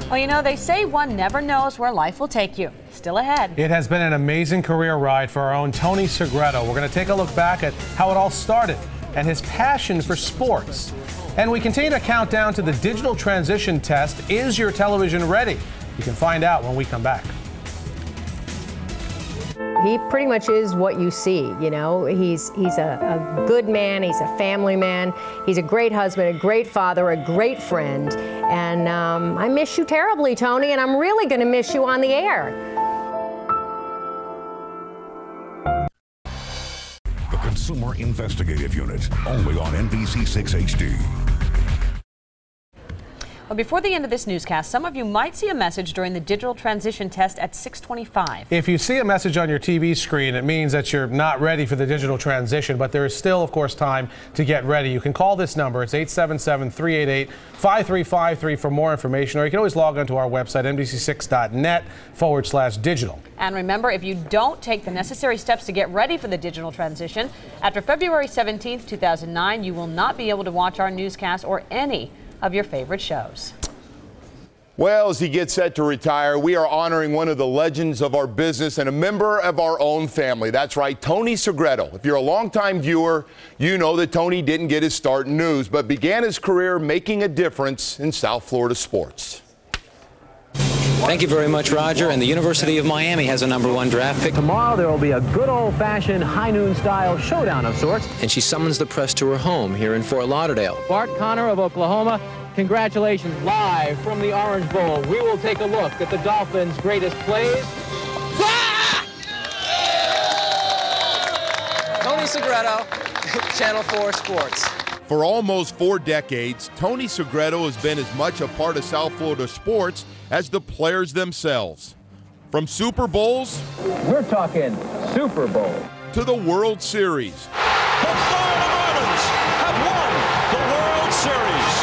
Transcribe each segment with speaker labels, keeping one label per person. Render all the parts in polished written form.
Speaker 1: Well, you know, they say one never knows where life will take you. Still ahead.
Speaker 2: It has been an amazing career ride for our own Tony Segreto. We're going to take a look back at how it all started and his passion for sports. And we continue to count down to the digital transition test. Is your television ready? You can find out when we come back.
Speaker 3: He pretty much is what you see, you know. He's a good man, he's a family man, he's a great husband, a great father, a great friend. And I miss you terribly, Tony, and I'm really going to miss you on the air.
Speaker 4: The Consumer Investigative Unit, only on NBC6 HD.
Speaker 1: Well, before the end of this newscast, some of you might see a message during the digital transition test at 6:25.
Speaker 2: If you see a message on your TV screen, it means that you're not ready for the digital transition, but there is still, of course, time to get ready. You can call this number. It's 877-388-5353 for more information, or you can always log onto our website, NBC6.net/digital.
Speaker 1: And remember, if you don't take the necessary steps to get ready for the digital transition, after February 17th, 2009, you will not be able to watch our newscast or any of your favorite shows.
Speaker 5: Well, as he gets set to retire, we are honoring one of the legends of our business and a member of our own family. That's right, Tony Segreto. If you're a longtime viewer, you know that Tony didn't get his start in news, but began his career making a difference in South Florida sports.
Speaker 6: Thank you very much, Roger. And the University of Miami has a #1 draft pick.
Speaker 7: Tomorrow there will be a good old-fashioned high noon style showdown of sorts.
Speaker 6: And she summons the press to her home here in Fort Lauderdale.
Speaker 7: Bart Connor of Oklahoma, congratulations, live from the Orange Bowl. We will take a look at the Dolphins' greatest plays.
Speaker 6: Tony Segreto, Channel 4 Sports.
Speaker 5: For almost 4 decades, Tony Segreto has been as much a part of South Florida sports as the players themselves. From Super Bowls,
Speaker 7: We're talking Super Bowl,
Speaker 5: to the World Series.
Speaker 8: The Florida Marlins have won the World Series.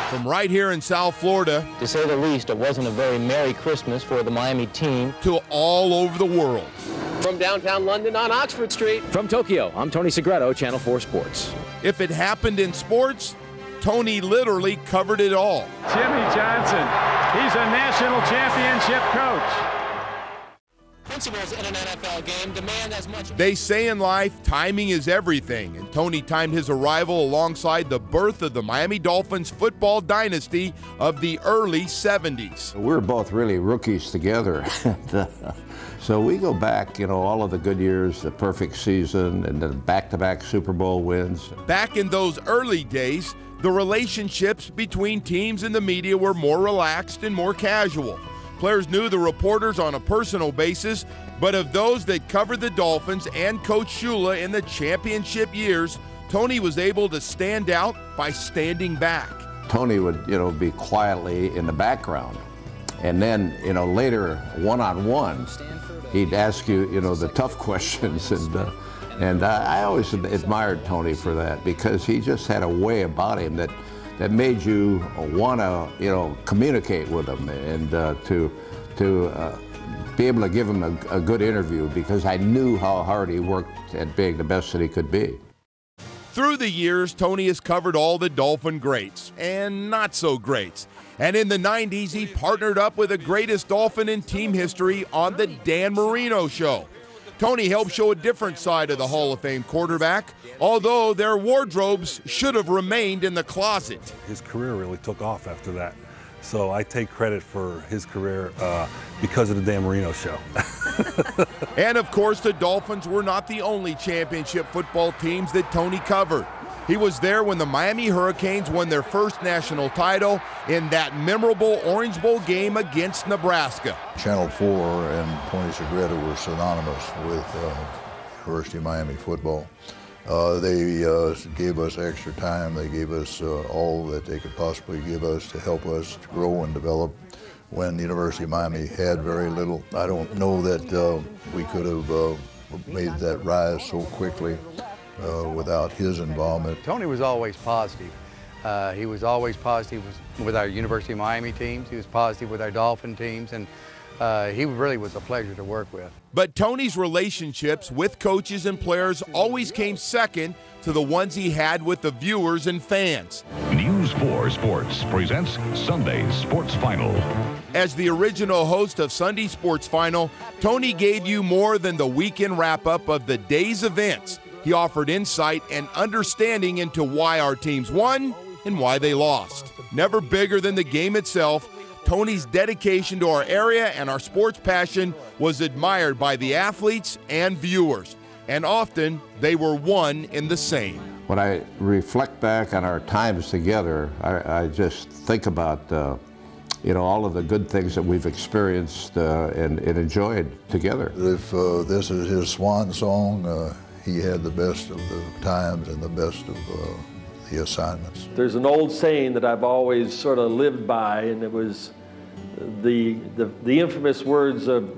Speaker 5: From right here in South Florida,
Speaker 7: to say the least, it wasn't a very Merry Christmas for the Miami team.
Speaker 5: to all over the world.
Speaker 7: From downtown London on Oxford Street. From Tokyo, I'm Tony Segreto, Channel 4 Sports.
Speaker 5: If it happened in sports, Tony literally covered it all.
Speaker 9: Jimmy Johnson, he's a national championship coach.
Speaker 6: Principals in an NFL game demand as much.
Speaker 5: They say in life, timing is everything, and Tony timed his arrival alongside the birth of the Miami Dolphins football dynasty of the early 70s.
Speaker 10: We were both really rookies together. So we go back, you know, all of the good years, the perfect season, and the back-to-back Super Bowl wins.
Speaker 5: Back in those early days, the relationships between teams and the media were more relaxed and more casual. Players knew the reporters on a personal basis, but of those that covered the Dolphins and Coach Shula in the championship years, Tony was able to stand out by standing back.
Speaker 10: Tony would, you know, be quietly in the background. And then, you know, later, one-on-one, he'd ask you, you know, the tough questions. And I always admired Tony for that, because he just had a way about him that made you want to, you know, communicate with him and to be able to give him a good interview, because I knew how hard he worked at being the best that he could be.
Speaker 5: Through the years, Tony has covered all the Dolphin greats and not so greats. And in the 90s, he partnered up with the greatest Dolphin in team history on the Dan Marino Show. Tony helped show a different side of the Hall of Fame quarterback, although their wardrobes should have remained in the closet.
Speaker 11: His career really took off after that. So I take credit for his career because of the Dan Marino Show.
Speaker 5: And of course, the Dolphins were not the only championship football teams that Tony covered. He was there when the Miami Hurricanes won their first national title in that memorable Orange Bowl game against Nebraska.
Speaker 12: Channel 4 and Tony Segreto were synonymous with University of Miami football. They gave us extra time. They gave us all that they could possibly give us to help us to grow and develop when the University of Miami had very little. I don't know that we could have made that rise so quickly without his involvement.
Speaker 13: Tony was always positive. He was always positive with our University of Miami teams. He was positive with our Dolphin teams. And He really was a pleasure to work with.
Speaker 5: But Tony's relationships with coaches and players always came second to the ones he had with the viewers and fans.
Speaker 4: News 4 Sports presents Sunday's Sports Final.
Speaker 5: As the original host of Sunday Sports Final, Tony gave you more than the weekend wrap-up of the day's events. He offered insight and understanding into why our teams won and why they lost. Never bigger than the game itself, Tony's dedication to our area and our sports passion was admired by the athletes and viewers, and often they were one in the same.
Speaker 10: When I reflect back on our times together, I just think about all of the good things that we've experienced and enjoyed together.
Speaker 12: If this is his swan song, he had the best of the times and the best of the assignments.
Speaker 14: There's an old saying that I've always sort of lived by, and it was the infamous words of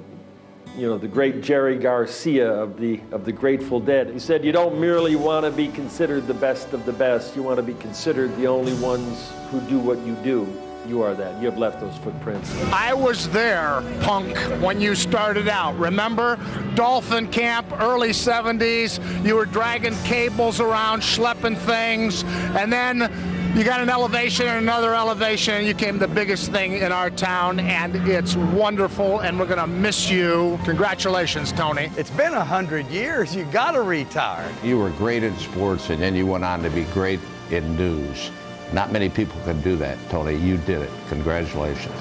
Speaker 14: the great Jerry Garcia of the Grateful Dead. He said, "You don't merely want to be considered the best of the best, you want to be considered the only ones who do what you do." You are that. You have left those footprints.
Speaker 15: I was there, punk, when you started out. Remember? Dolphin camp, early 70s. You were dragging cables around, schlepping things, and then you got an elevation and another elevation, and you became the biggest thing in our town, and it's wonderful, and we're going to miss you. Congratulations, Tony.
Speaker 13: It's been 100 years. You got to retire.
Speaker 10: You were great in sports, and then you went on to be great in news. Not many people can do that, Tony. You did it. Congratulations.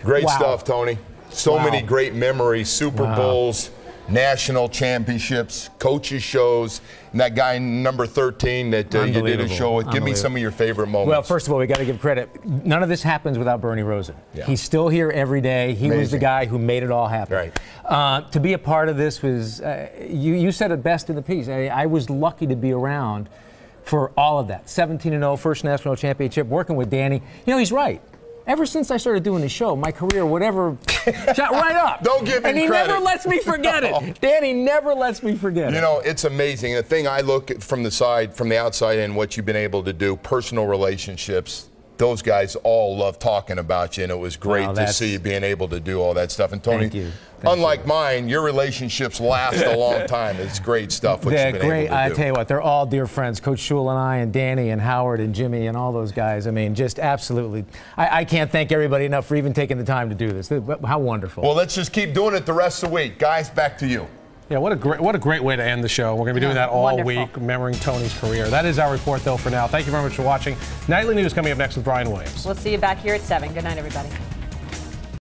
Speaker 5: Great stuff, Tony. So many great memories, Super Bowls, national championships, coaches shows, and that guy number 13 that you did a show with. Give me some of your favorite moments.
Speaker 16: Well, first of all, we got to give credit. None of this happens without Bernie Rosen.
Speaker 5: Yeah.
Speaker 16: He's still here every day. He was the guy who made it all happen.
Speaker 5: Right.
Speaker 16: To be a part of this was, you said it best in the piece. I was lucky to be around for all of that. 17-0, first national championship, working with Danny. He's right. Ever since I started doing the show, my career, whatever, shot right up.
Speaker 5: Don't give him credit.
Speaker 16: And he never lets me forget it. Danny never lets me forget it.
Speaker 5: It's amazing. The thing I look at from the outside and what you've been able to do, personal relationships, those guys all love talking about you, and it was great to see you being able to do all that stuff. And Tony,
Speaker 16: thank you.
Speaker 5: Unlike mine, your relationships last a long time. It's great stuff what you've been able to do.
Speaker 16: I tell you what, they're all dear friends. Coach Shule and I and Danny and Howard and Jimmy and all those guys. I mean, just absolutely. I can't thank everybody enough for even taking the time to do this. How wonderful.
Speaker 5: Well, let's just keep doing it the rest of the week. Guys, back to you.
Speaker 2: Yeah, what a great way to end the show. We're going to be doing that all week, remembering Tony's career. That is our report, though, for now. Thank you very much for watching. Nightly News coming up next with Brian Williams.
Speaker 1: We'll see you back here at 7. Good night, everybody.